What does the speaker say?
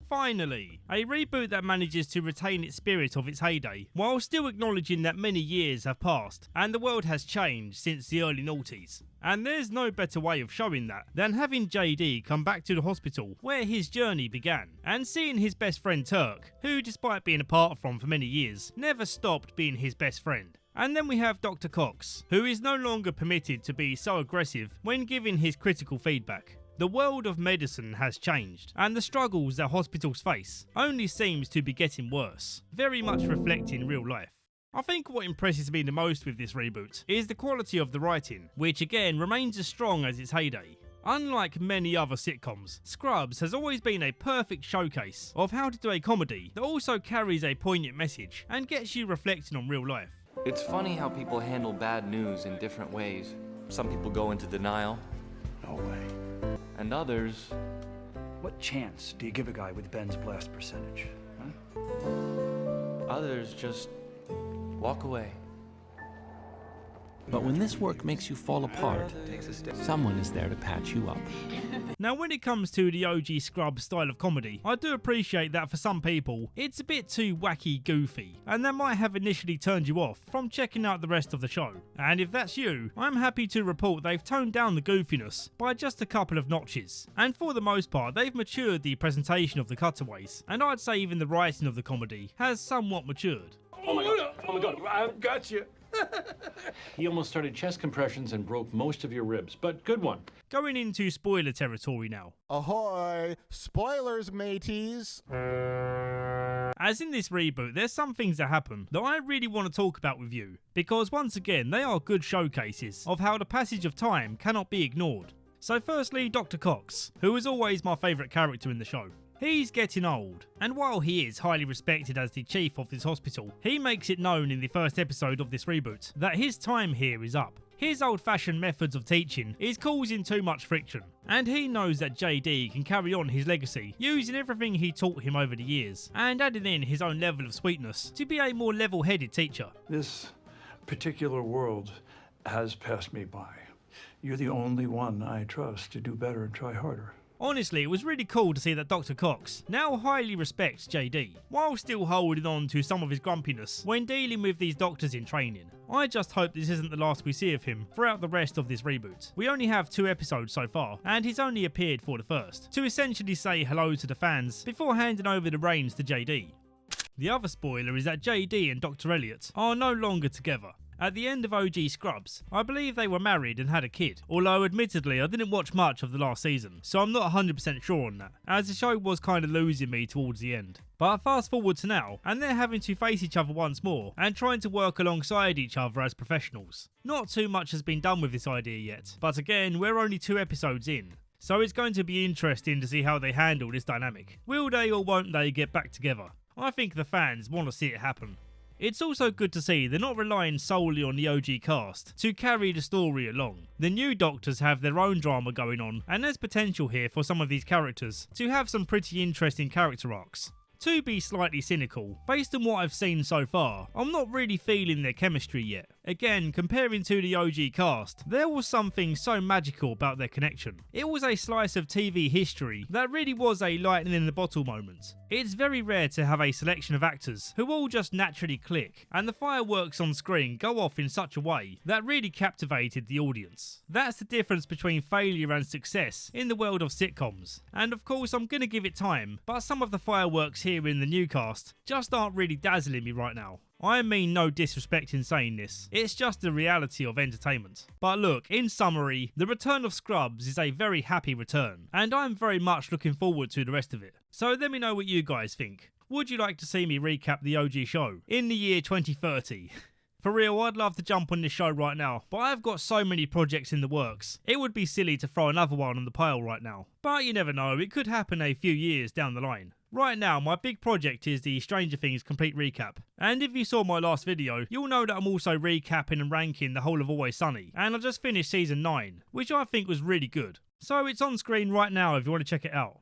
Finally, a reboot that manages to retain its spirit of its heyday, while still acknowledging that many years have passed and the world has changed since the early noughties. And there's no better way of showing that than having JD come back to the hospital where his journey began, and seeing his best friend Turk, who despite being apart from for many years, never stopped being his best friend. And then we have Dr. Cox, who is no longer permitted to be so aggressive when giving his critical feedback. The world of medicine has changed, and the struggles that hospitals face only seems to be getting worse, very much reflecting real life. I think what impresses me the most with this reboot is the quality of the writing, which again remains as strong as its heyday. Unlike many other sitcoms, Scrubs has always been a perfect showcase of how to do a comedy that also carries a poignant message and gets you reflecting on real life. It's funny how people handle bad news in different ways. Some people go into denial. No way. And others... What chance do you give a guy with Ben's blast percentage? Huh? Others just walk away. But when this work makes you fall apart, someone is there to patch you up. Now when it comes to the OG Scrubs style of comedy, I do appreciate that for some people, it's a bit too wacky goofy, and that might have initially turned you off from checking out the rest of the show. And if that's you, I'm happy to report they've toned down the goofiness by just a couple of notches. And for the most part, they've matured the presentation of the cutaways, and I'd say even the writing of the comedy has somewhat matured. Oh my god, I've got you. He almost started chest compressions and broke most of your ribs, but good one. Going into spoiler territory now. Ahoy! Spoilers, mateys! As in this reboot, there's some things that happen that I really want to talk about with you, because once again, they are good showcases of how the passage of time cannot be ignored. So firstly, Dr. Cox, who is always my favourite character in the show. He's getting old, and while he is highly respected as the chief of this hospital, he makes it known in the first episode of this reboot that his time here is up. His old-fashioned methods of teaching is causing too much friction, and he knows that JD can carry on his legacy using everything he taught him over the years, and adding in his own level of sweetness to be a more level-headed teacher. This particular world has passed me by. You're the only one I trust to do better and try harder. Honestly, it was really cool to see that Dr. Cox now highly respects JD, while still holding on to some of his grumpiness when dealing with these doctors in training. I just hope this isn't the last we see of him throughout the rest of this reboot. We only have 2 episodes so far, and he's only appeared for the first, to essentially say hello to the fans before handing over the reins to JD. The other spoiler is that JD and Dr. Elliot are no longer together. At the end of OG Scrubs, I believe they were married and had a kid, although admittedly I didn't watch much of the last season, so I'm not 100% sure on that, as the show was kind of losing me towards the end. But fast forward to now, and they're having to face each other once more, and trying to work alongside each other as professionals. Not too much has been done with this idea yet, but again, we're only 2 episodes in, so it's going to be interesting to see how they handle this dynamic. Will they or won't they get back together? I think the fans want to see it happen. It's also good to see they're not relying solely on the OG cast to carry the story along. The new Doctors have their own drama going on, and there's potential here for some of these characters to have some pretty interesting character arcs. To be slightly cynical, based on what I've seen so far, I'm not really feeling their chemistry yet. Again, comparing to the OG cast, there was something so magical about their connection. It was a slice of TV history that really was a lightning in the bottle moment. It's very rare to have a selection of actors who all just naturally click, and the fireworks on screen go off in such a way that really captivated the audience. That's the difference between failure and success in the world of sitcoms. And of course I'm gonna give it time, but some of the fireworks here in the new cast just aren't really dazzling me right now. I mean no disrespect in saying this, it's just the reality of entertainment. But look, in summary, the return of Scrubs is a very happy return, and I'm very much looking forward to the rest of it. So let me know what you guys think. Would you like to see me recap the OG show in the year 2030? For real, I'd love to jump on this show right now, but I've got so many projects in the works, it would be silly to throw another one on the pile right now. But you never know, it could happen a few years down the line. Right now, my big project is the Stranger Things complete recap. And if you saw my last video, you'll know that I'm also recapping and ranking the whole of Always Sunny. And I just finished season 9, which I think was really good. So it's on screen right now if you want to check it out.